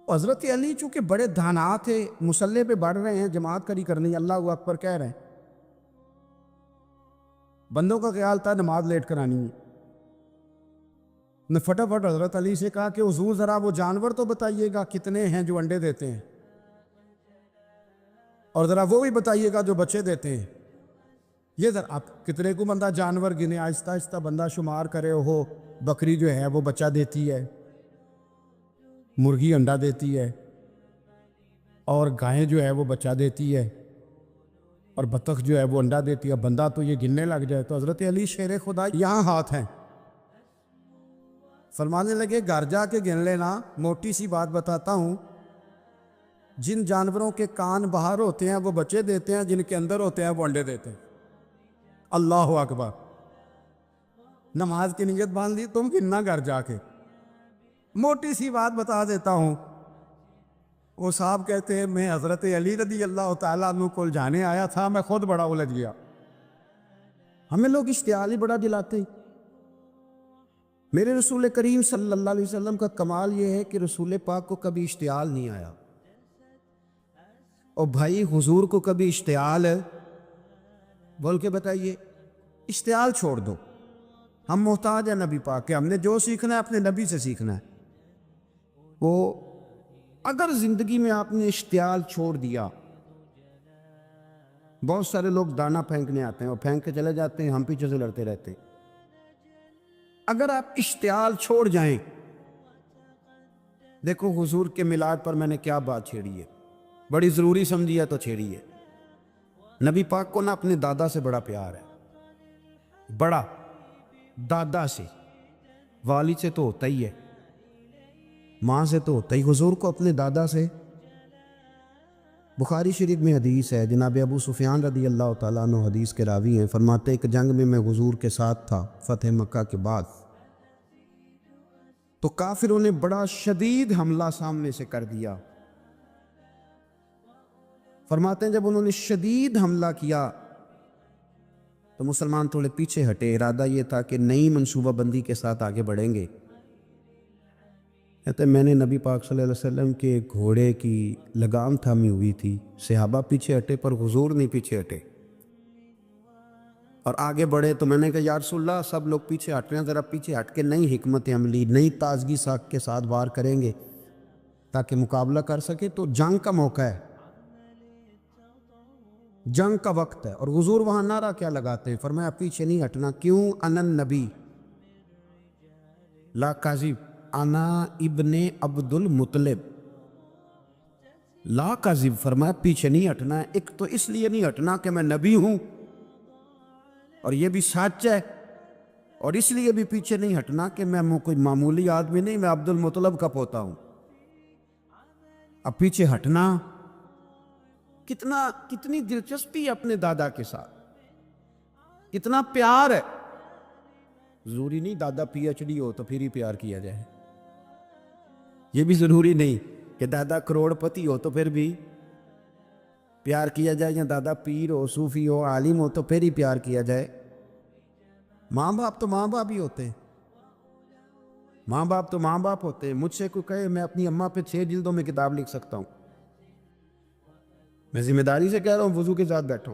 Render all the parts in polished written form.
حضرت علی چونکہ بڑے دھانا تھے، مصلے پہ بڑھ رہے ہیں، جماعت کری کرنی، اللہ اکبر کہہ رہے ہیں، بندوں کا خیال تھا نماز لیٹ کرانی ہے، نے فٹافٹ حضرت علی سے کہا کہ حضور ذرا وہ جانور تو بتائیے گا کتنے ہیں جو انڈے دیتے ہیں، اور ذرا وہ بھی بتائیے گا جو بچے دیتے ہیں۔ یہ ذرا آپ کتنے کو بندہ جانور گنے، آہستہ آہستہ بندہ شمار کرے، ہو بکری جو ہے وہ بچہ دیتی ہے، مرغی انڈا دیتی ہے، اور گائیں جو ہے وہ بچہ دیتی ہے، اور بطخ جو ہے وہ انڈا دیتی ہے، بندہ تو یہ گننے لگ جائے۔ تو حضرت علی شیر خدا یہاں ہاتھ ہیں، فرمانے لگے گھر جا کے گن لینا، موٹی سی بات بتاتا ہوں، جن جانوروں کے کان باہر ہوتے ہیں وہ بچے دیتے ہیں، جن کے اندر ہوتے ہیں وہ انڈے دیتے ہیں۔ اللہ اکبر، نماز کی نیت باندھ لی، تم گننا گھر جا کے۔ موٹی سی بات بتا دیتا ہوں، وہ صاحب کہتے ہیں میں حضرت علی رضی اللہ تعالیٰ عنہ کو جانے آیا تھا، میں خود بڑا الجھ گیا۔ ہمیں لوگ اشتعال ہی بڑا دلاتے ہیں۔ میرے رسول کریم صلی اللہ علیہ وسلم کا کمال یہ ہے کہ رسول پاک کو کبھی اشتعال نہیں آیا، اور بھائی حضور کو کبھی اشتعال ہے بول کے بتائیے، اشتعال چھوڑ دو، ہم محتاج ہیں نبی پاک کے، ہم نے جو سیکھنا ہے اپنے نبی سے سیکھنا ہے۔ وہ اگر زندگی میں آپ نے اشتعال چھوڑ دیا، بہت سارے لوگ دانا پھینکنے آتے ہیں اور پھینک کے چلے جاتے ہیں، ہم پیچھے سے لڑتے رہتے ہیں۔ اگر آپ اشتعال چھوڑ جائیں، دیکھو حضور کے میلاد پر میں نے کیا بات چھیڑی ہے، بڑی ضروری سمجھی ہے تو چھیڑی ہے۔ نبی پاک کو نا اپنے دادا سے بڑا پیار ہے، بڑا دادا سے، والد سے تو ہوتا ہی ہے، ماں سے تو ہوتا ہی، حضور کو اپنے دادا سے۔ بخاری شریف میں حدیث ہے، جناب ابو سفیان رضی اللہ تعالیٰ عنہ حدیث کے راوی ہیں، فرماتے ہیں کہ جنگ میں حضور کے ساتھ تھا فتح مکہ کے بعد، تو کافروں نے بڑا شدید حملہ سامنے سے کر دیا۔ فرماتے ہیں جب انہوں نے شدید حملہ کیا تو مسلمان تھوڑے پیچھے ہٹے، ارادہ یہ تھا کہ نئی منصوبہ بندی کے ساتھ آگے بڑھیں گے۔ کہتے ہیں میں نے نبی پاک صلی اللہ علیہ وسلم کے گھوڑے کی لگام تھامی ہوئی تھی، صحابہ پیچھے ہٹے پر حضور نہیں پیچھے ہٹے اور آگے بڑھے، تو میں نے کہا یا رسول اللہ سب لوگ پیچھے ہٹ رہے ہیں، ذرا پیچھے ہٹ کے نئی حکمت عملی، نئی تازگی ساکھ کے ساتھ وار کریں گے تاکہ مقابلہ کر سکے۔ تو جنگ کا موقع ہے، جنگ کا وقت ہے، اور حضور وہاں نعرہ کیا لگاتے ہیں، فرمایا پیچھے نہیں ہٹنا، کیوں؟ انا النبی لا کاذب، انا ابن عبد المطلب لا کاذب، فرمایا پیچھے نہیں ہٹنا ہے، ایک تو اس لیے نہیں ہٹنا کہ میں نبی ہوں اور یہ بھی سچ ہے، اور اس لیے بھی پیچھے نہیں ہٹنا کہ میں کوئی معمولی آدمی نہیں، میں عبد المطلب کا پوتا ہوں۔ اب پیچھے ہٹنا، کتنی دلچسپی ہے اپنے دادا کے ساتھ، کتنا پیار ہے۔ ضروری نہیں دادا پی ایچ ڈی ہو تو پھر ہی پیار کیا جائے، یہ بھی ضروری نہیں کہ دادا کروڑ پتی ہو تو پھر بھی پیار کیا جائے، یا دادا پیر ہو، صوفی ہو، عالم ہو تو پھر ہی پیار کیا جائے۔ ماں باپ تو ماں باپ ہی ہوتے ہیں، ماں باپ تو ماں باپ ہوتے ہیں۔ مجھ سے کوئی کہے میں اپنی اماں پہ 6 جلدوں میں کتاب لکھ سکتا ہوں، میں ذمہ داری سے کہہ رہا ہوں، وضو کے ساتھ بیٹھو،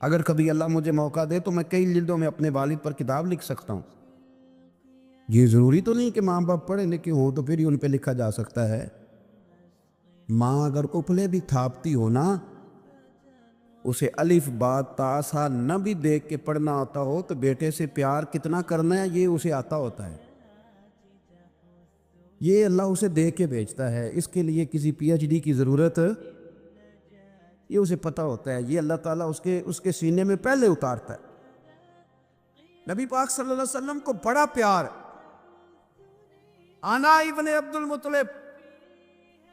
اگر کبھی اللہ مجھے موقع دے تو میں کئی جلدوں میں اپنے والد پر کتاب لکھ سکتا ہوں۔ یہ ضروری تو نہیں کہ ماں باپ پڑھے لکھے ہوں تو پھر ہی ان پہ لکھا جا سکتا ہے۔ ماں اگر اپلے بھی تھاپتی ہو نا، اسے الف با تا سا نہ بھی دیکھ کے پڑھنا آتا ہو تو بیٹے سے پیار کتنا کرنا ہے یہ اسے آتا ہوتا ہے، یہ اللہ اسے دیکھ کے بھیجتا ہے، اس کے لیے کسی پی ایچ ڈی کی ضرورت یہ اسے پتہ ہوتا ہے، یہ اللہ تعالیٰ اس کے سینے میں پہلے اتارتا ہے۔ نبی پاک صلی اللہ علیہ وسلم کو بڑا پیار، انا ابن عبد المطلب،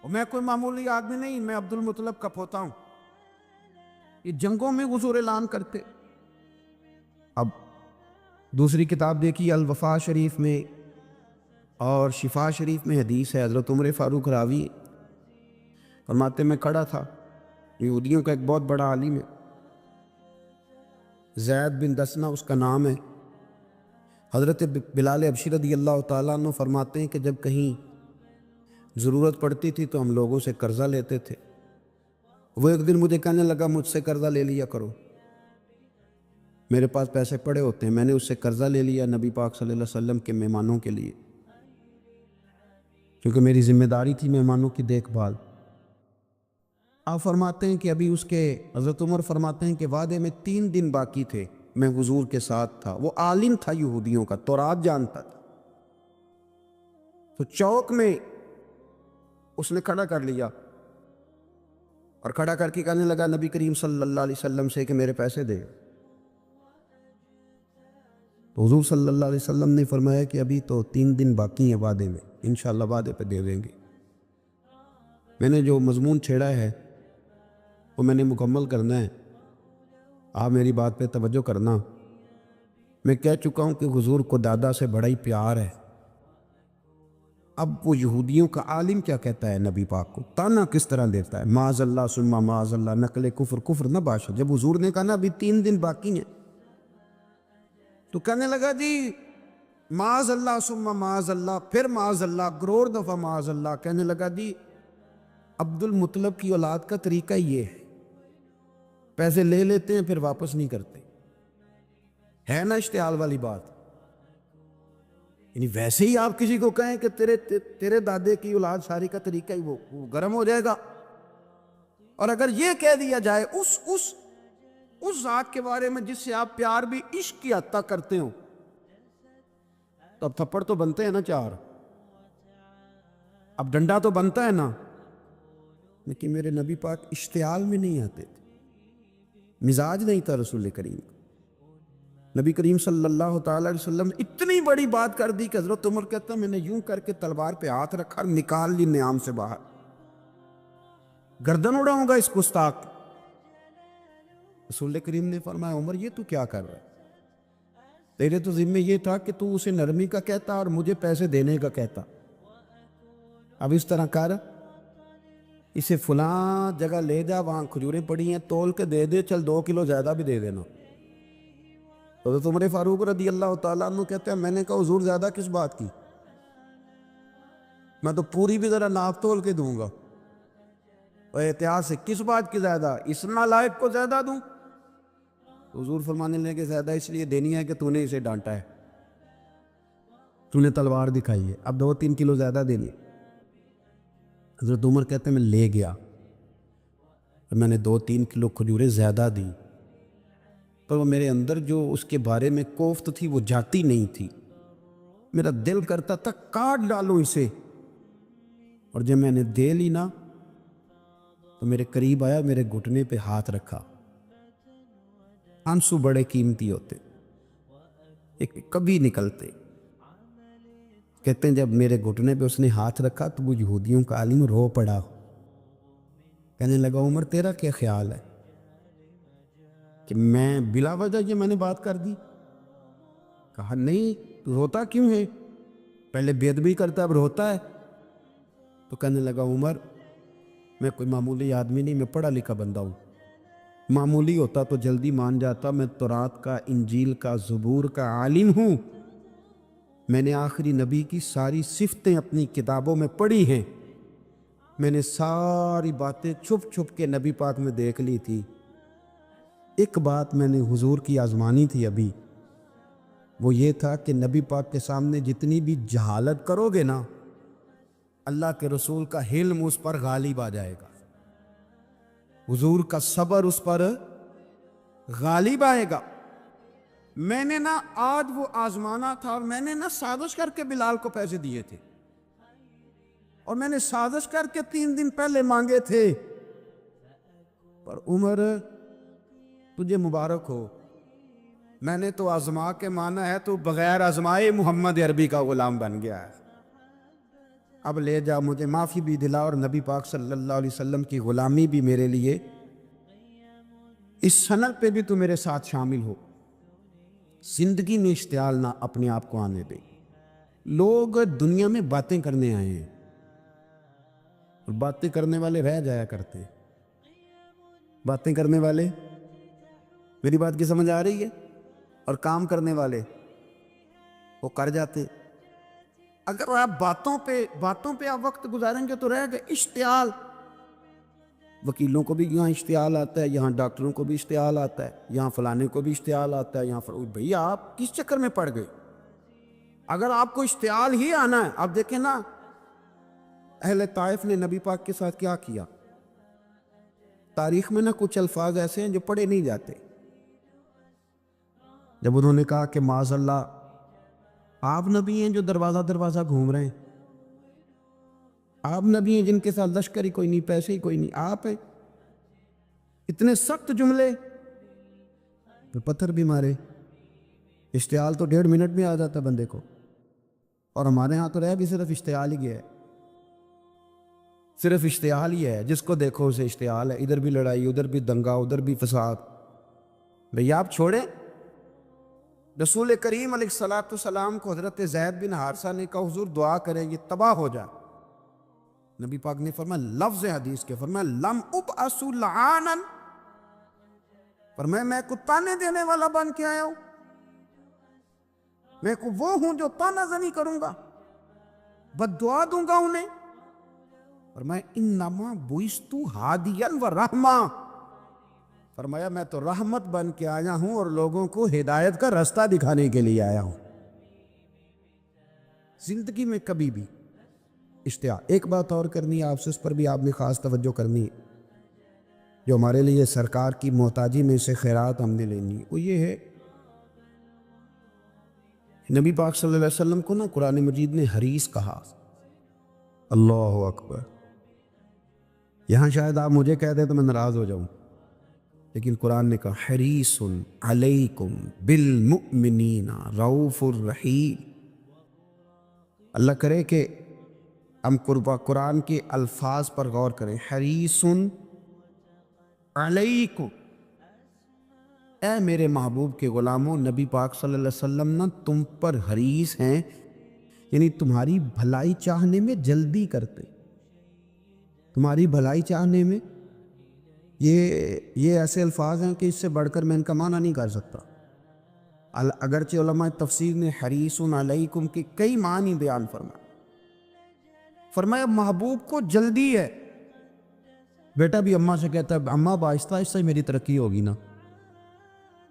اور میں کوئی معمولی آدمی نہیں، میں عبد المطلب کا پوتا ہوں۔ یہ جنگوں میں حضور اعلان کرتے۔ اب دوسری کتاب دیکھی الوفا شریف میں اور شفا شریف میں حدیث ہے، حضرت عمر فاروق راوی فرماتے میں کھڑا تھا، یہودیوں کا ایک بہت بڑا عالم ہے، زید بن دسنا اس کا نام ہے، حضرت بلال حبشی رضی اللہ تعالیٰ عنہ فرماتے ہیں کہ جب کہیں ضرورت پڑتی تھی تو ہم لوگوں سے قرضہ لیتے تھے. وہ ایک دن مجھے کہنے لگا مجھ سے قرضہ لے لیا کرو، میرے پاس پیسے پڑے ہوتے ہیں. میں نے اس سے قرضہ لے لیا نبی پاک صلی اللہ علیہ وسلم کے مہمانوں کے لیے، کیونکہ میری ذمہ داری تھی مہمانوں کی دیکھ بھال. آپ فرماتے ہیں کہ ابھی اس کے حضرت عمر فرماتے ہیں کہ وعدے میں 3 دن باقی تھے، میں حضور کے ساتھ تھا. وہ عالم تھا یہودیوں کا، تورات جانتا تھا. تو چوک میں اس نے کھڑا کر لیا اور کھڑا کر کے کہنے لگا نبی کریم صلی اللہ علیہ وسلم سے کہ میرے پیسے دے. تو حضور صلی اللہ علیہ وسلم نے فرمایا کہ ابھی تو 3 دن باقی ہیں وعدے میں، انشاءاللہ وعدے پہ دے دیں گے. میں نے جو مضمون چھیڑا ہے وہ میں نے مکمل کرنا ہے، آپ میری بات پہ توجہ کرنا. میں کہہ چکا ہوں کہ حضور کو دادا سے بڑا ہی پیار ہے. اب وہ یہودیوں کا عالم کیا کہتا ہے نبی پاک کو، تانا کس طرح دیتا ہے، معاذ اللہ ثم معاذ اللہ، نقل کفر نہ باشا. جب حضور نے کہا نا ابھی 3 دن باقی ہیں تو کہنے لگا جی معاذ اللہ ثم معاذ اللہ، پھر معاذ اللہ، گرور دفعہ معاذ اللہ. کہنے لگا جی عبد المطلب کی اولاد کا طریقہ یہ ہے، پیسے لے لیتے ہیں پھر واپس نہیں کرتے. ہے نا اشتعال والی بات. یعنی ویسے ہی آپ کسی کو کہیں کہ تیرے دادے کی اولاد ساری کا طریقہ ہی وہ گرم ہو جائے گا. اور اگر یہ کہہ دیا جائے اس ذات کے بارے میں جس سے آپ پیار بھی عشق کی حد تک کرتے ہو، تو اب تھپڑ تو بنتے ہیں نا 4، اب ڈنڈا تو بنتا ہے نا. لیکن میرے نبی پاک اشتعال میں نہیں آتے تھے، مزاج نہیں تھا رسول کریم. نبی کریم صلی اللہ تعالی علیہ وسلم نے اتنی بڑی بات کر دی کہ حضرت عمر کہتا میں نے یوں کر کے تلوار پہ ہاتھ رکھا، نکال لی نیام سے باہر، گردن اڑاؤں گا اس گستاخ. رسول کریم نے فرمایا عمر یہ تو کیا کر رہا ہے، تیرے تو ذمہ یہ تھا کہ تو اسے نرمی کا کہتا اور مجھے پیسے دینے کا کہتا. اب اس طرح کر، اسے فلاں جگہ لے جا، وہاں کھجوریں پڑی ہیں، تول کے دے دے، چل 2 کلو زیادہ بھی دے دینا. تو حضرت عمر فاروق رضی اللہ تعالیٰ عنہ کہتے ہیں میں نے کہا حضور زیادہ کس بات کی، میں تو پوری بھی ذرا ناپ تول کے دوں گا. اور احتیاط سے کس بات کی زیادہ، اس نالائق کو زیادہ دوں؟ حضور فرمانے لگے زیادہ اس لیے دینی ہے کہ تو نے اسے ڈانٹا ہے، تو نے تلوار دکھائی ہے، اب 2-3 کلو زیادہ دینی. حضرت عمر کہتے ہیں میں لے گیا اور میں نے 2-3 کلو کھجوریں زیادہ دی، پر وہ میرے اندر جو اس کے بارے میں کوفت تھی وہ جاتی نہیں تھی. میرا دل کرتا تھا کاٹ ڈالوں اسے. اور جب میں نے دے لی نا تو میرے قریب آیا، میرے گھٹنے پہ ہاتھ رکھا. آنسو بڑے قیمتی ہوتے، ایک کبھی نکلتے. کہتے ہیں جب میرے گھٹنے پہ اس نے ہاتھ رکھا تو وہ یہودیوں کا عالم رو پڑا. کہنے لگا عمر تیرا کیا خیال ہے کہ میں بلا وجہ یہ میں نے بات کر دی؟ کہا نہیں، تو روتا کیوں ہے، پہلے بے ادبی کرتا اب روتا ہے. تو کہنے لگا عمر میں کوئی معمولی آدمی نہیں، میں پڑھا لکھا بندہ ہوں، معمولی ہوتا تو جلدی مان جاتا. میں تورات کا، انجیل کا، زبور کا عالم ہوں. میں نے آخری نبی کی ساری صفتیں اپنی کتابوں میں پڑھی ہیں، میں نے ساری باتیں چھپ چھپ کے نبی پاک میں دیکھ لی تھی. ایک بات میں نے حضور کی آزمانی تھی ابھی، وہ یہ تھا کہ نبی پاک کے سامنے جتنی بھی جہالت کرو گے نا، اللہ کے رسول کا حلم اس پر غالب آ جائے گا، حضور کا صبر اس پر غالب آئے گا. میں نے نا آج وہ آزمانا تھا، اور میں نے نا سازش کر کے بلال کو پیسے دیے تھے، اور میں نے سازش کر کے 3 دن پہلے مانگے تھے. پر عمر تجھے مبارک ہو، میں نے تو آزما کے مانا ہے، تو بغیر آزمائے محمد عربی کا غلام بن گیا ہے. اب لے جا، مجھے معافی بھی دلا، اور نبی پاک صلی اللہ علیہ وسلم کی غلامی بھی میرے لیے، اس سند پہ بھی تو میرے ساتھ شامل ہو. زندگی میں اشتعال نہ اپنے آپ کو آنے دے. لوگ دنیا میں باتیں کرنے آئے ہیں، اور باتیں کرنے والے رہ جایا کرتے. باتیں کرنے والے، میری بات کی سمجھ آ رہی ہے، اور کام کرنے والے وہ کر جاتے. اگر آپ باتوں پہ آپ وقت گزاریں گے تو رہ گئے اشتعال. وکیلوں کو بھی یہاں اشتعال آتا ہے, یہاں ڈاکٹروں کو بھی اشتعال آتا ہے, یہاں فلانے کو بھی اشتعال آتا ہے, یہاں بھئی آپ کس چکر میں پڑ گئے؟ اگر آپ کو اشتعال ہی آنا ہے, آپ دیکھیں نا اہل طائف نے نبی پاک کے ساتھ کیا کیا. تاریخ میں نا کچھ الفاظ ایسے ہیں جو پڑھے نہیں جاتے. جب انہوں نے کہا کہ معاذ اللہ آپ نبی ہیں جو دروازہ دروازہ گھوم رہے ہیں, آپ نبی ہیں جن کے ساتھ لشکر ہی کوئی نہیں, پیسے ہی کوئی نہیں, آپ ہیں, اتنے سخت جملے, پھر پتھر بھی مارے. اشتعال تو 1.5 منٹ میں آ جاتا بندے کو, اور ہمارے ہاں تو رہ بھی صرف اشتعال ہی گیا ہے, صرف اشتعال ہی ہے. جس کو دیکھو اسے اشتعال ہے, ادھر بھی لڑائی, ادھر بھی دنگا, ادھر بھی فساد. بھئی آپ چھوڑیں. رسول کریم علیہ الصلوۃ والسلام کو حضرت زید بن حارثہ نے کہا حضور دعا کریں یہ تباہ ہو جائے. نبی پاک نے فرمایا, لفظ حدیث کے فرمایا لم ابعث لعانا, فرمایا میں کو تانے دینے والا بن کے آیا ہوں, میں کو وہ ہوں جو تانا زنی کروں گا, بد دعا دوں گا انہیں. فرمایا انما بعثت ہادیا و رحمہ, فرمایا میں تو رحمت بن کے آیا ہوں اور لوگوں کو ہدایت کا راستہ دکھانے کے لیے آیا ہوں. زندگی میں کبھی بھی اشتعال. ایک بات اور کرنی ہے آپ سے, اس پر بھی آپ نے خاص توجہ کرنی ہے, جو ہمارے لیے سرکار کی محتاجی میں سے خیرات ہم نے لینی ہے, وہ یہ ہے نبی پاک صلی اللہ علیہ وسلم کو نا قرآن مجید نے حریص کہا. اللہ اکبر. یہاں شاید آپ مجھے کہہ دیں تو میں ناراض ہو جاؤں, لیکن قرآن نے کہا حریص علیکم بالمؤمنین رؤوف الرحیم. اللہ کرے کہ ہم قرآن کے الفاظ پر غور کریں. حریص علیکم, اے میرے محبوب کے غلاموں, نبی پاک صلی اللہ علیہ وسلم نا تم پر حریص ہیں, یعنی تمہاری بھلائی چاہنے میں جلدی کرتے, تمہاری بھلائی چاہنے میں. یہ ایسے الفاظ ہیں کہ اس سے بڑھ کر میں ان کا معنی نہیں کر سکتا. اگرچہ علماء تفسیر نے حریص علیکم کے کئی معنی بیان فرمایا محبوب کو جلدی ہے. بیٹا بھی اماں سے کہتا ہے اماں آہستہ آہستہ ہی میری ترقی ہوگی نا.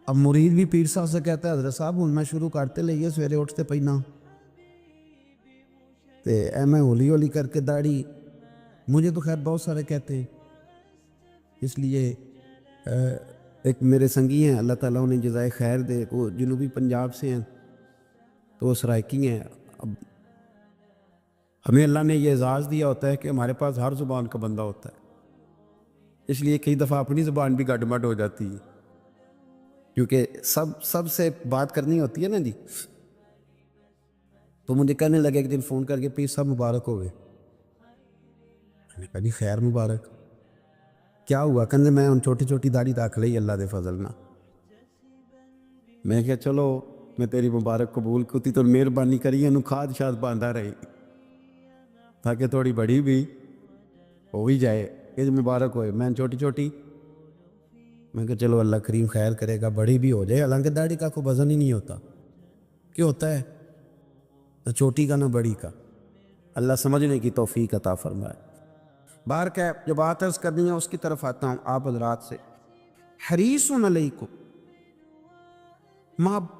اب مرید بھی پیر صاحب سے کہتا ہے حضرت صاحب ہوں میں شروع کرتے لئیے سویرے اٹھتے پہنا تے اے میں ہولی ہولی کر کے داڑھی. مجھے تو خیر بہت سارے کہتے ہیں, اس لیے ایک میرے سنگی ہیں اللہ تعالیٰ انہیں جزائے خیر دے, وہ جنوبی پنجاب سے ہیں تو وہ سرائکی ہیں. اب ہمیں اللہ نے یہ اعزاز دیا ہوتا ہے کہ ہمارے پاس ہر زبان کا بندہ ہوتا ہے, اس لیے کئی دفعہ اپنی زبان بھی گڈمڈ ہو جاتی ہے, کیونکہ سب سے بات کرنی ہوتی ہے نا جی. تو مجھے کہنے لگے ایک دن فون کر کے پیر صاحب مبارک ہو گئے. میں نے کہا جی خیر مبارک, کیا ہوا؟ کہ میں ان چھوٹی چھوٹی داڑھی رکھ لئی اللہ دے فضل نہ. میں کہا چلو میں تیری مبارک قبول کتی تو مہربانی کری انہوں کھاد شاد باندھا رہی تاکہ تھوڑی بڑی بھی ہو بھی جائے کہ مبارک ہوئے. میں چھوٹی چھوٹی میں کہا چلو اللہ کریم خیر کرے گا, بڑی بھی ہو جائے. حالانکہ داڑھی کا کوئی وزن ہی نہیں ہوتا, کیوں ہوتا ہے نہ چھوٹی کا نہ بڑی کا. اللہ سمجھنے کی توفیق عطا فرمائے. بار کہ جو بات عرض کرنی ہے اس کی طرف آتا ہوں آپ حضرات سے. حریص علیکم,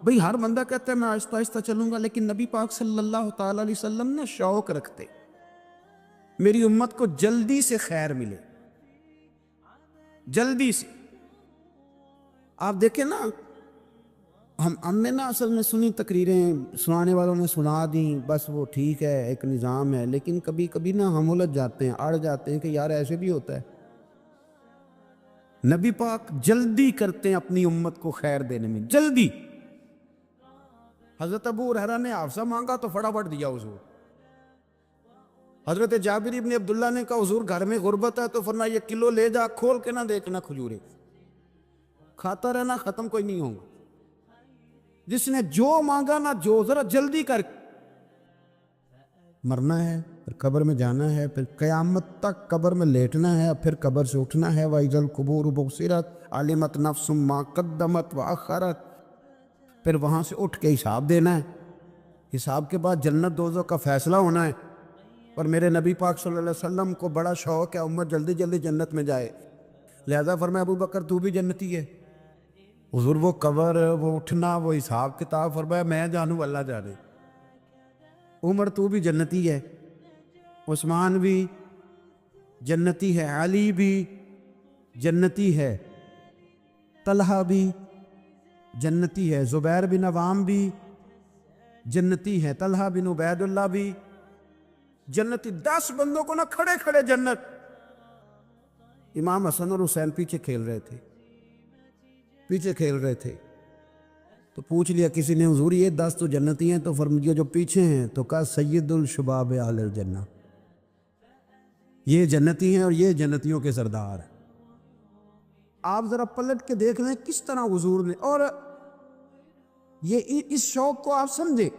بھئی ہر بندہ کہتا ہے میں آہستہ آہستہ چلوں گا, لیکن نبی پاک صلی اللہ تعالی علیہ وسلم نے شوق رکھتے میری امت کو جلدی سے خیر ملے, جلدی سے. آپ دیکھیں نا ہم نے نا اصل میں سنی تقریریں, سنانے والوں نے سنا دیں, بس وہ ٹھیک ہے ایک نظام ہے, لیکن کبھی کبھی نا ہم الجھ جاتے ہیں, اڑ جاتے ہیں کہ یار ایسے بھی ہوتا ہے. نبی پاک جلدی کرتے ہیں اپنی امت کو خیر دینے میں, جلدی. حضرت ابو ہریرہ نے حافظہ مانگا تو فٹافٹ دیا حضور. حضرت جابر ابن عبداللہ نے کہا حضور گھر میں غربت ہے تو فرمایا یہ کلو لے جا, کھول کے نہ دیکھنا کھجورے, کھاتا رہنا ختم کوئی نہیں ہوگا. جس نے جو مانگا نا جو ذرا جلدی کر. مرنا ہے پھر قبر میں جانا ہے, پھر قیامت تک قبر میں لیٹنا ہے, پھر قبر سے اٹھنا ہے. وَإِذَا الْقُبُورُ بُعْثِرَتْ عَلِمَتْ نَفْسٌ مَا قَدَّمَتْ وَأَخَّرَتْ, پھر وہاں سے اٹھ کے حساب دینا ہے. حساب کے بعد جنت دوزخ کا فیصلہ ہونا ہے. اور میرے نبی پاک صلی اللہ علیہ وسلم کو بڑا شوق ہے امت جلدی جلدی جنت میں جائے. لہذا فرمایا ابو بکر تو بھی جنتی ہے. حضور وہ قبر، وہ اٹھنا، وہ حساب کتاب، فرمایا میں جانوں اللہ جانے. عمر تو بھی جنتی ہے، عثمان بھی جنتی ہے، علی بھی جنتی ہے، طلحہ بھی جنتی ہے، زبیر بن عوام بھی جنتی ہے، طلحہ بن عبید اللہ بھی جنتی. 10 بندوں کو نہ کھڑے کھڑے جنت. امام حسن اور حسین پیچھے کھیل رہے تھے تو پوچھ لیا کسی نے حضور یہ 10 تو جنتی ہیں، تو فرمایا جو پیچھے ہیں تو کہا سید الشباب اہل الجنہ، یہ جنتی ہیں اور یہ جنتیوں کے سردار ہیں. آپ ذرا پلٹ کے دیکھ لیں کس طرح حضور نے، اور یہ اس شوق کو آپ سمجھیں.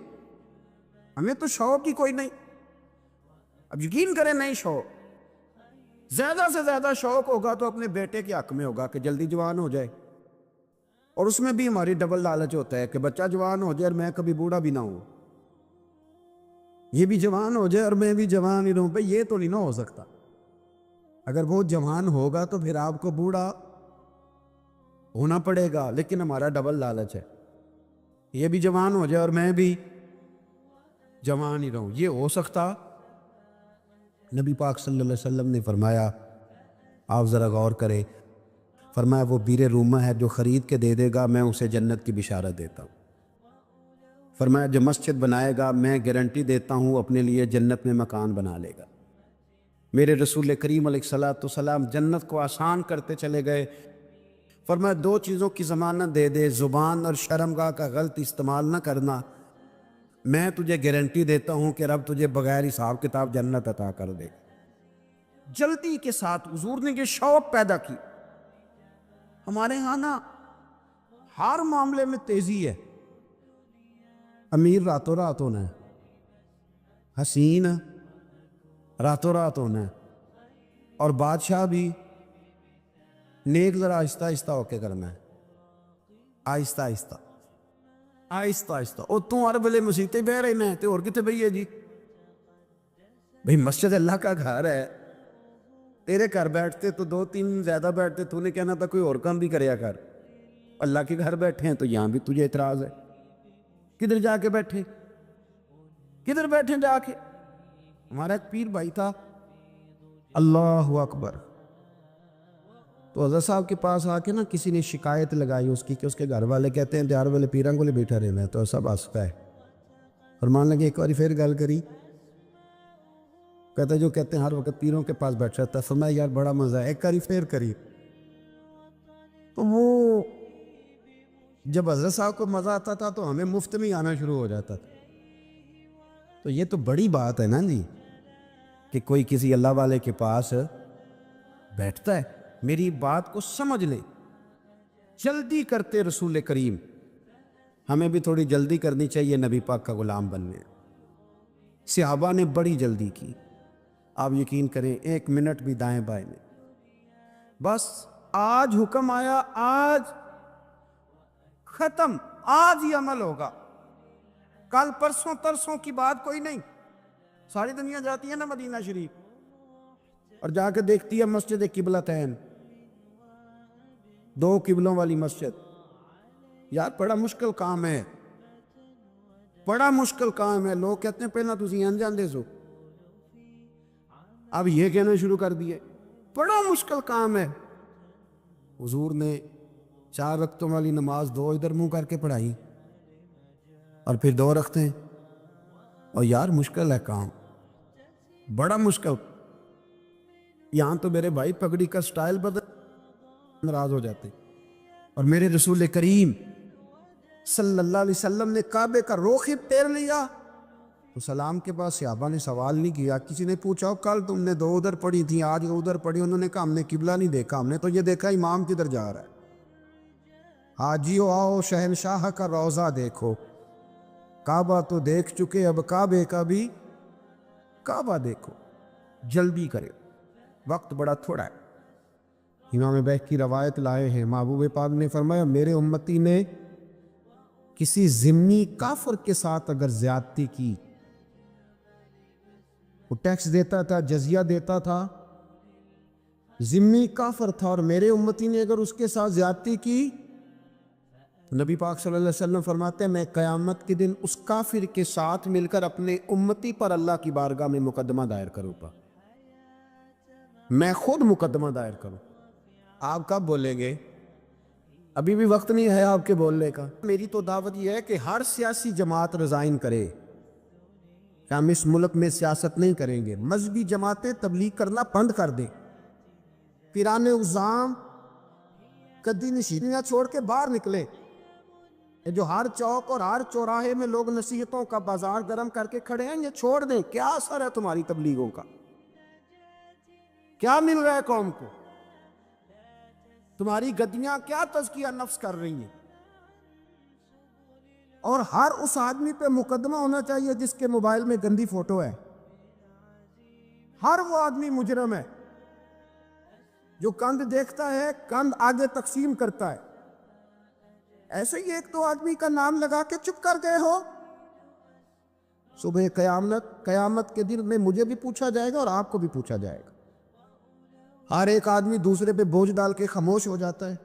ہمیں تو شوق ہی کوئی نہیں. اب یقین کریں نہیں شوق، زیادہ سے زیادہ شوق ہوگا تو اپنے بیٹے کے حق میں ہوگا کہ جلدی جوان ہو جائے. اور اس میں بھی ہماری ڈبل لالچ ہوتا ہے کہ بچہ جوان ہو جائے اور میں کبھی بوڑھا بھی نہ ہوں. یہ بھی جوان ہو جائے اور میں بھی جوان ہی رہوں. بھئی یہ تو نہیں نہ ہو سکتا. اگر وہ جوان ہوگا تو پھر آپ کو بوڑھا ہونا پڑے گا، لیکن ہمارا ڈبل لالچ ہے. یہ بھی جوان ہو جائے اور میں بھی جوان ہی رہوں. یہ ہو سکتا؟ نبی پاک صلی اللہ علیہ وسلم نے فرمایا، آپ ذرا غور کریں، فرمایا وہ بیر رومہ ہے جو خرید کے دے دے گا میں اسے جنت کی بشارت دیتا ہوں. فرمایا جو مسجد بنائے گا میں گارنٹی دیتا ہوں اپنے لیے جنت میں مکان بنا لے گا. میرے رسول کریم علیہ الصلوۃ والسلام جنت کو آسان کرتے چلے گئے. فرمایا 2 چیزوں کی ضمانت دے دے، زبان اور شرمگاہ کا غلط استعمال نہ کرنا، میں تجھے گارنٹی دیتا ہوں کہ رب تجھے بغیر حساب کتاب جنت عطا کر دے. جلدی کے ساتھ حضور نے یہ شوق پیدا کی. ہمارے ہاں نا ہر معاملے میں تیزی ہے. امیر راتوں رات ہونا ہے، حسین راتوں رات ہونا ہے، اور بادشاہ بھی نیک ذرا آہستہ آہستہ ہو کے کرنا ہے. آہستہ آہستہ آہستہ آہستہ. اور تم ہر بلے مسیطیں بہ رہے ہیں تو اور کتے بھئی جی. بھئی مسجد اللہ کا گھر ہے، تیرے گھر بیٹھتے تو 2-3 زیادہ بیٹھتے، تو نے کہنا تھا کوئی اور کام بھی کریا کر. اللہ کے گھر بیٹھے ہیں تو یہاں بھی تجھے اعتراض ہے. کدھر جا کے بیٹھے، کدھر بیٹھے جا کے. ہمارا ایک پیر بھائی تھا، اللہ اکبر، تو حضرت صاحب کے پاس آ کے نا کسی نے شکایت لگائی اس کی کہ اس کے گھر والے کہتے ہیں دیار والے پیران کو لے بیٹھا رہنا ہے. تو سب ہنستا ہے. فرمان لگے ایک بار پھر گل کری. کہتا جو کہتے ہیں ہر وقت پیروں کے پاس بیٹھ رہتا ہے. فرمایا یار بڑا مزہ ہے، ایک بار پھر کری. تو وہ جب حضرت صاحب کو مزہ آتا تھا تو ہمیں مفت میں آنا شروع ہو جاتا تھا. تو یہ تو بڑی بات ہے نا جی کہ کوئی کسی اللہ والے کے پاس بیٹھتا ہے. میری بات کو سمجھ لیں. جلدی کرتے رسول کریم، ہمیں بھی تھوڑی جلدی کرنی چاہیے نبی پاک کا غلام بننے. صحابہ نے بڑی جلدی کی. آپ یقین کریں 1 منٹ بھی دائیں بائیں نہیں. بس آج حکم آیا، آج ختم، آج ہی عمل ہوگا، کل پرسوں ترسوں کی بات کوئی نہیں. ساری دنیا جاتی ہے نا مدینہ شریف اور جا کے دیکھتی ہے مسجد قبلتین، 2 قبلوں والی مسجد. یار بڑا مشکل کام ہے، بڑا مشکل کام ہے. لوگ کہتے ہیں پہلا تسی انجاندے سو، اب یہ کہنا شروع کر دیے بڑا مشکل کام ہے. حضور نے 4 رکعتوں والی نماز 2 ادھر منہ کر کے پڑھائی اور پھر 2 رکھتے. اور یار مشکل ہے کام، بڑا مشکل. یہاں تو میرے بھائی پگڑی کا سٹائل بدل ناراض ہو جاتے. اور میرے رسول کریم صلی اللہ علیہ وسلم نے کعبے کا رخ ہی پھیر لیا تو سلام کے بعد صحابہ نے سوال نہیں کیا. کسی نے پوچھا کل تم نے 2 ادھر پڑھی تھی آج ادھر پڑھی، انہوں نے کہا ہم نے قبلہ نہیں دیکھا، ہم نے تو یہ دیکھا امام کدھر جا رہا ہے. حاجیو آؤ شہنشاہ کا روضہ دیکھو، کعبہ تو دیکھ چکے اب کعبے کا بھی کعبہ دیکھو. جلدی کرے، وقت بڑا تھوڑا ہے. امام بیہقی کی روایت لائے ہیں، محبوب پاک نے فرمایا میرے امتی نے کسی ذمی کافر کے ساتھ اگر زیادتی کی، وہ ٹیکس دیتا تھا، جزیہ دیتا تھا، ذمی کافر تھا، اور میرے امتی نے اگر اس کے ساتھ زیادتی کی تو نبی پاک صلی اللہ علیہ وسلم فرماتے ہیں میں قیامت کے دن اس کافر کے ساتھ مل کر اپنے امتی پر اللہ کی بارگاہ میں مقدمہ دائر کروں گا، میں خود مقدمہ دائر کروں۔ آپ کب بولیں گے؟ ابھی بھی وقت نہیں ہے آپ کے بولنے کا۔ میری تو دعوت یہ ہے کہ ہر سیاسی جماعت ریزائن کرے کہ ہم اس ملک میں سیاست نہیں کریں گے، مذہبی جماعتیں تبلیغ کرنا بند کر دیں، پیران اعظام قدی نشینیاں چھوڑ کے باہر نکلے، یہ جو ہر چوک اور ہر چوراہے میں لوگ نصیحتوں کا بازار گرم کر کے کھڑے ہیں، یہ چھوڑ دیں۔ کیا اثر ہے تمہاری تبلیغوں کا؟ کیا مل رہا ہے قوم کو؟ تمہاری گدیاں کیا تزکیہ نفس کر رہی ہیں؟ اور ہر اس آدمی پہ مقدمہ ہونا چاہیے جس کے موبائل میں گندی فوٹو ہے۔ ہر وہ آدمی مجرم ہے جو کند دیکھتا ہے، کند آگے تقسیم کرتا ہے۔ ایسے ہی ایک دو آدمی کا نام لگا کے چپ کر گئے ہو، صبح قیامت کے دن میں مجھے بھی پوچھا جائے گا اور آپ کو بھی پوچھا جائے گا۔ ہر ایک آدمی دوسرے پہ بوجھ ڈال کے خاموش ہو جاتا ہے۔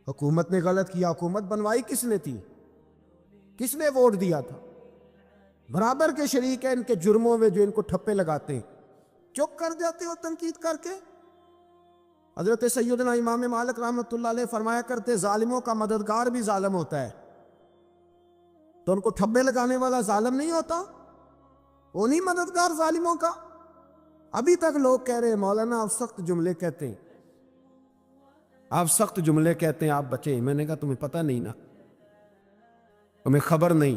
حکومت نے غلط کیا، حکومت بنوائی کس نے تھی؟ کس نے ووٹ دیا تھا؟ برابر کے شریک ہیں ان کے جرموں میں جو ان کو ٹھپے لگاتے ہیں، چپ کر جاتے ہو تنقید کر کے۔ حضرت سیدنا امام مالک رحمۃ اللہ علیہ فرمایا کرتے ظالموں کا مددگار بھی ظالم ہوتا ہے، تو ان کو ٹھپے لگانے والا ظالم نہیں ہوتا؟ وہ نہیں مددگار ظالموں کا؟ ابھی تک لوگ کہہ رہے ہیں مولانا آپ سخت جملے کہتے ہیں، آپ سخت جملے کہتے ہیں، آپ بچیں۔ میں نے کہا تمہیں پتہ نہیں نا، تمہیں خبر نہیں،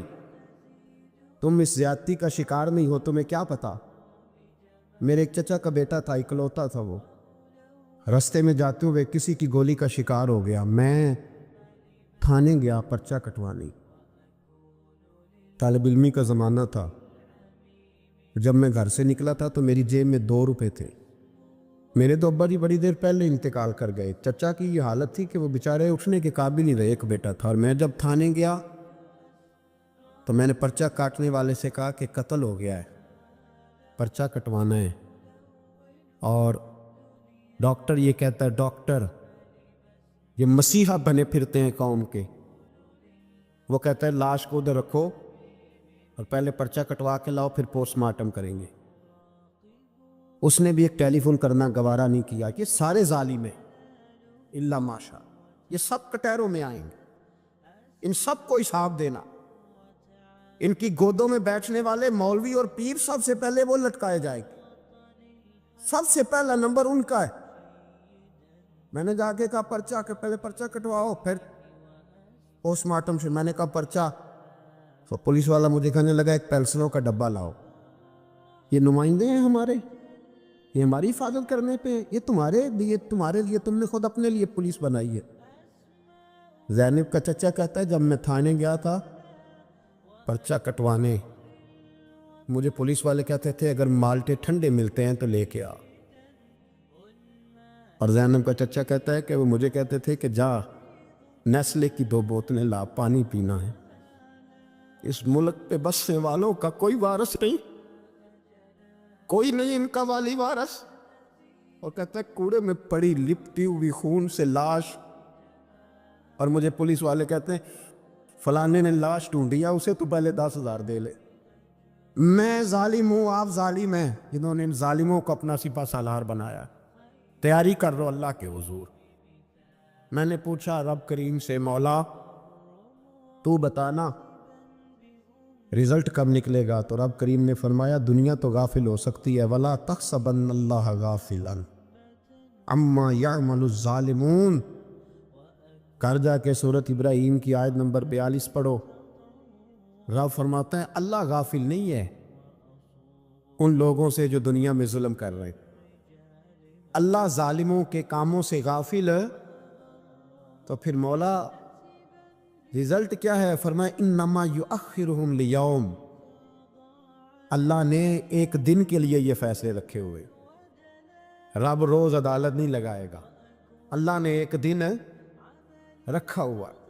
تم اس زیادتی کا شکار نہیں ہو، تمہیں کیا پتا۔ میرے ایک چچا کا بیٹا تھا، اکلوتا تھا، وہ رستے میں جاتے ہوئے کسی کی گولی کا شکار ہو گیا۔ میں تھانے گیا پرچہ کٹوانے، طالب علمی کا زمانہ تھا۔ جب میں گھر سے نکلا تھا تو میری جیب میں 2 روپے تھے۔ میرے تو ابا جی بڑی دیر پہلے انتقال کر گئے۔ چچا کی یہ حالت تھی کہ وہ بیچارے اٹھنے کے قابل نہیں رہے، ایک بیٹا تھا۔ اور میں جب تھانے گیا تو میں نے پرچہ کاٹنے والے سے کہا کہ قتل ہو گیا ہے، پرچہ کٹوانا ہے۔ اور ڈاکٹر یہ کہتا ہے، ڈاکٹر یہ مسیحا بنے پھرتے ہیں قوم کے، وہ کہتا ہے لاش کو ادھر رکھو اور پہلے پرچہ کٹوا کے لاؤ، پھر پوسٹ مارٹم کریں گے۔ اس نے بھی ایک ٹیلی فون کرنا گوارا نہیں کیا۔ یہ سارے ظالم ہیں الا ماشاء، یہ سب کٹہروں میں آئیں گے، ان سب کو حساب دینا۔ ان کی گودوں میں بیٹھنے والے مولوی اور پیر سب سے پہلے وہ لٹکائے جائے گے، سب سے پہلا نمبر ان کا ہے۔ میں نے جا کے کہا پرچہ کہ پہلے پرچہ کٹواؤ پھر پوسٹ مارٹم سے۔ میں نے کہا پرچہ، تو پولیس والا مجھے کہنے لگا ایک پینسلوں کا ڈبہ لاؤ۔ یہ نمائندے ہیں ہمارے، یہ ہماری حفاظت کرنے پہ، یہ تمہارے لیے تم نے خود اپنے لیے پولیس بنائی ہے۔ زینب کا چچا کہتا ہے جب میں تھانے گیا تھا پرچہ کٹوانے، مجھے پولیس والے کہتے تھے اگر مالٹے ٹھنڈے ملتے ہیں تو لے کے آ۔ اور زینب کا چچا کہتا ہے کہ وہ مجھے کہتے تھے کہ جا نیسلے کی 2 بوتلیں لا، پانی پینا ہے۔ اس ملک پہ بسنے والوں کا کوئی وارث نہیں، کوئی نہیں ان کا والی وارث۔ اور کہتا ہے کوڑے میں پڑی لپٹی ہوئی خون سے لاش، اور مجھے پولیس والے کہتے ہیں فلانے نے لاش ڈھونڈیا، اسے تو پہلے 10,000 دے لے۔ میں ظالم ہوں، آپ ظالم ہیں جنہوں نے ان ظالموں کو اپنا سپہ سالار بنایا۔ تیاری کر رہو اللہ کے حضور۔ میں نے پوچھا رب کریم سے مولا تو بتانا رزلٹ کب نکلے گا؟ تو رب کریم نے فرمایا دنیا تو غافل ہو سکتی ہے، وَلَا تَحْسَبَنَّ اللَّهَ غَافِلًا عَمَّا يَعْمَلُ الظَّالِمُونَ۔ کر جا کے سورۃ ابراہیم کی آیت نمبر 42 پڑھو۔ رب فرماتا ہے اللہ غافل نہیں ہے ان لوگوں سے جو دنیا میں ظلم کر رہے ہیں۔ اللہ ظالموں کے کاموں سے غافل ہے تو پھر مولا رزلٹ کیا ہے؟ فرمایا انما یؤخرہم لیوم، اللہ نے ایک دن کے لیے یہ فیصلے رکھے ہوئے۔ رب روز عدالت نہیں لگائے گا، اللہ نے ایک دن رکھا ہوا۔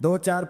2 4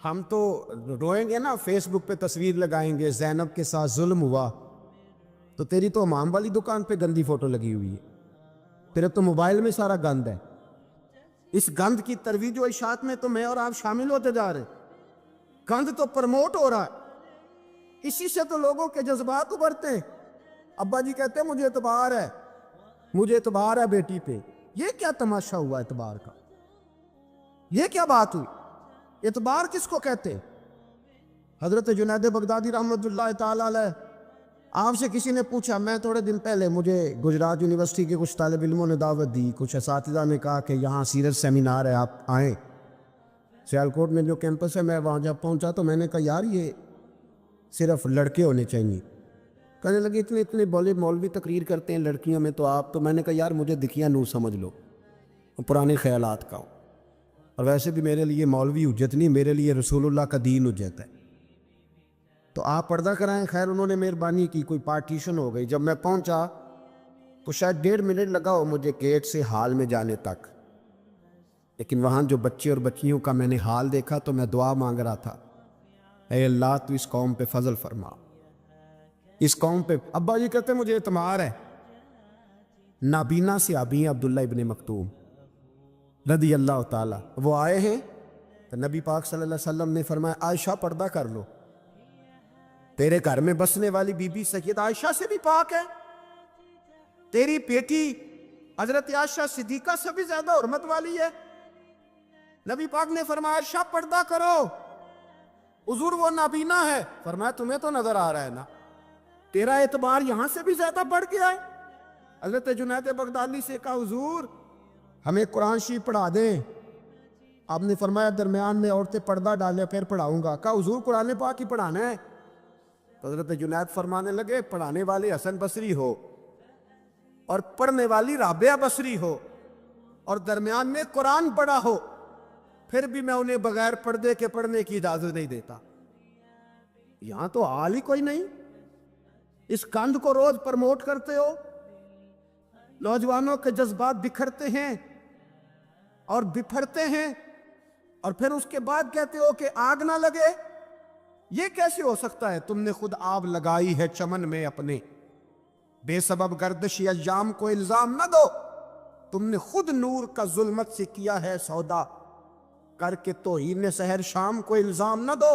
ہم تو روئیں گے نا، فیس بک پہ تصویر لگائیں گے زینب کے ساتھ ظلم ہوا، تو تیری تو امام والی دکان پہ گندی فوٹو لگی ہوئی ہے، تیرے تو موبائل میں سارا گند ہے۔ اس گند کی ترویج و اشاعت میں تو میں اور آپ شامل ہوتے جا رہے ہیں، گند تو پرموٹ ہو رہا ہے، اسی سے تو لوگوں کے جذبات ابھرتے ہیں۔ ابا جی کہتے ہیں مجھے اعتبار ہے، مجھے اعتبار ہے بیٹی پہ۔ یہ کیا تماشا ہوا اعتبار کا؟ یہ کیا بات ہوئی؟ اعتبار کس کو کہتے ہیں؟ حضرت جنید بغدادی رحمۃ اللہ تعالی علیہ، آپ سے کسی نے پوچھا، میں تھوڑے دن پہلے مجھے گجرات یونیورسٹی کے کچھ طالب علموں نے دعوت دی، کچھ اساتذہ نے کہا کہ یہاں سیرت سیمینار ہے، آپ آئیں۔ سیالکوٹ میں جو کیمپس ہے، میں وہاں جب پہنچا تو میں نے کہا یار یہ صرف لڑکے ہونے چاہیے۔ کہنے لگے اتنے بولے مولوی تقریر کرتے ہیں لڑکیوں میں، تو آپ تو، میں نے کہا یار مجھے دکھیا نور سمجھ لو، پرانے خیالات کا ہوں، اور ویسے بھی میرے لیے مولوی حجت نہیں، میرے لیے رسول اللہ کا دین حجت ہے، تو آپ پردہ کرائیں۔ خیر انہوں نے مہربانی کی، کوئی پارٹیشن ہو گئی۔ جب میں پہنچا تو شاید 1.5 منٹ لگا ہو مجھے گیٹ سے ہال میں جانے تک، لیکن وہاں جو بچے اور بچیوں کا میں نے حال دیکھا تو میں دعا مانگ رہا تھا، اے اللہ تو اس قوم پہ فضل فرما، اس قوم پہ۔ ابا جی کہتے مجھے اعتمار ہے۔ نابینا سے ابھی عبداللہ ابن مکتوم رضی اللہ تعالیٰ، وہ آئے ہیں تو نبی پاک صلی اللہ علیہ وسلم نے فرمایا عائشہ پردہ کر لو، تیرے گھر میں بسنے والی بی بی سید عائشہ سے بھی پاک ہے، تیری بیٹی حضرت عائشہ صدیقہ سے بھی زیادہ حرمت والی ہے۔ نبی پاک نے فرمایا عائشہ پردہ کرو، حضور وہ نابینا ہے۔ فرمایا تمہیں تو نظر آ رہا ہے نا، تیرا اعتبار یہاں سے بھی زیادہ بڑھ گیا ہے۔ حضرت جنید بغدادی سے کہا حضور ہمیں قرآن شریف پڑھا دیں۔ آپ نے فرمایا درمیان میں عورتیں پردہ ڈالیں پھر پڑھاؤں گا۔ کہا حضور قرآن پاک ہی پڑھانا ہے؟ تو حضرت جنید فرمانے لگے پڑھانے والے حسن بصری ہو اور پڑھنے والی رابعہ بصری ہو اور درمیان میں قرآن پڑھا ہو، پھر بھی میں انہیں بغیر پردے کے پڑھنے کی اجازت نہیں دیتا۔ یہاں تو حال ہی کوئی نہیں، اس کند کو روز پرموٹ کرتے ہو، نوجوانوں کے جذبات بکھرتے ہیں اور بپھرتے ہیں، اور پھر اس کے بعد کہتے ہو کہ آگ نہ لگے۔ یہ کیسے ہو سکتا ہے؟ تم نے خود آگ لگائی ہے چمن میں اپنے، بے سبب گردشی ایام کو الزام نہ دو، تم نے خود نور کا ظلمت سے کیا ہے سودا، کر کے توہین سحر شام کو الزام نہ دو۔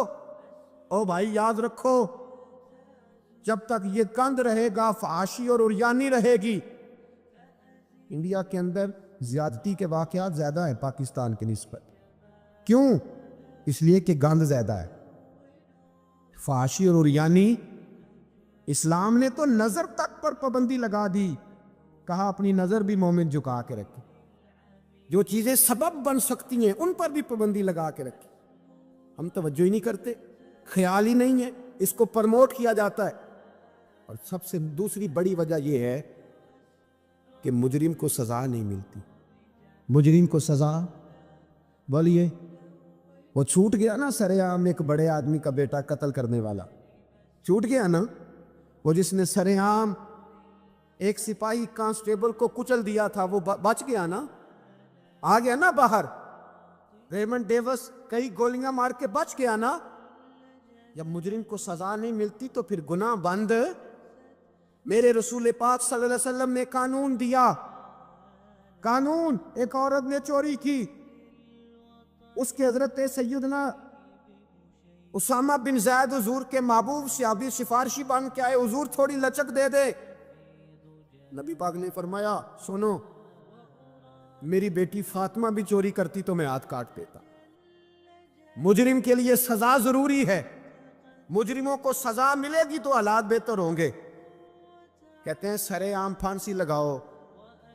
او بھائی یاد رکھو، جب تک یہ کند رہے گا فحاشی اور عریانی رہے گی۔ انڈیا کے اندر زیادتی کے واقعات زیادہ ہیں پاکستان کی نسبت، کیوں؟ اس لیے کہ گند زیادہ ہے، فحاشی اور عریانی۔ اسلام نے تو نظر تک پر پابندی لگا دی، کہا اپنی نظر بھی مومن جھکا کے رکھے، جو چیزیں سبب بن سکتی ہیں ان پر بھی پابندی لگا کے رکھے۔ ہم توجہ ہی نہیں کرتے، خیال ہی نہیں ہے، اس کو پرموٹ کیا جاتا ہے۔ اور سب سے دوسری بڑی وجہ یہ ہے کہ مجرم کو سزا نہیں ملتی۔ مجرم کو سزا بولیے، وہ چھوٹ گیا نا سر عام ایک بڑے آدمی کا بیٹا قتل کرنے والا، چھوٹ گیا نا، وہ جس نے سر عام ایک سپاہی کانسٹیبل کو کچل دیا تھا، وہ بچ گیا نا، آ گیا نا باہر۔ ریمنڈ ڈیوس کئی گولیاں مار کے بچ گیا نا۔ جب مجرم کو سزا نہیں ملتی تو پھر گناہ بند۔ میرے رسول پاک صلی اللہ علیہ وسلم نے قانون دیا، قانون، ایک عورت نے چوری کی، اس کے حضرت سیدنا اسامہ بن زید حضور کے محبوب صحابی سفارشی بن کے آئے، حضور تھوڑی لچک دے دے۔ نبی پاک نے فرمایا سنو، میری بیٹی فاطمہ بھی چوری کرتی تو میں ہاتھ کاٹ دیتا۔ مجرم کے لیے سزا ضروری ہے، مجرموں کو سزا ملے گی تو حالات بہتر ہوں گے۔ کہتے ہیں سر عام پھانسی لگاؤ،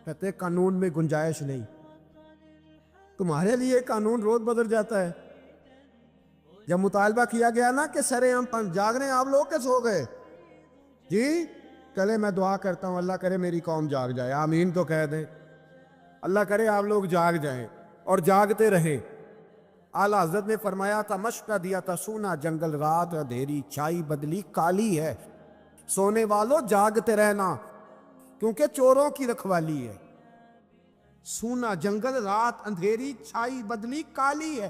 کہتے ہیں قانون میں گنجائش نہیں۔ تمہارے لیے قانون روز بدل جاتا ہے۔ جب مطالبہ کیا گیا نا کہ سر عام جاگ رہے ہیں آپ لوگ کے سو گئے، جی چلے میں دعا کرتا ہوں اللہ کرے میری قوم جاگ جائے، آمین تو کہہ دیں، اللہ کرے آپ لوگ جاگ جائیں اور جاگتے رہیں۔ اعلیٰ حضرت نے فرمایا تھا، مشورہ دیا تھا، سونا جنگل رات اندھیری چھائی بدلی کالی ہے، سونے والوں جاگتے رہنا کیونکہ چوروں کی رکھوالی ہے۔ سونا جنگل رات اندھیری چھائی بدلی کالی ہے،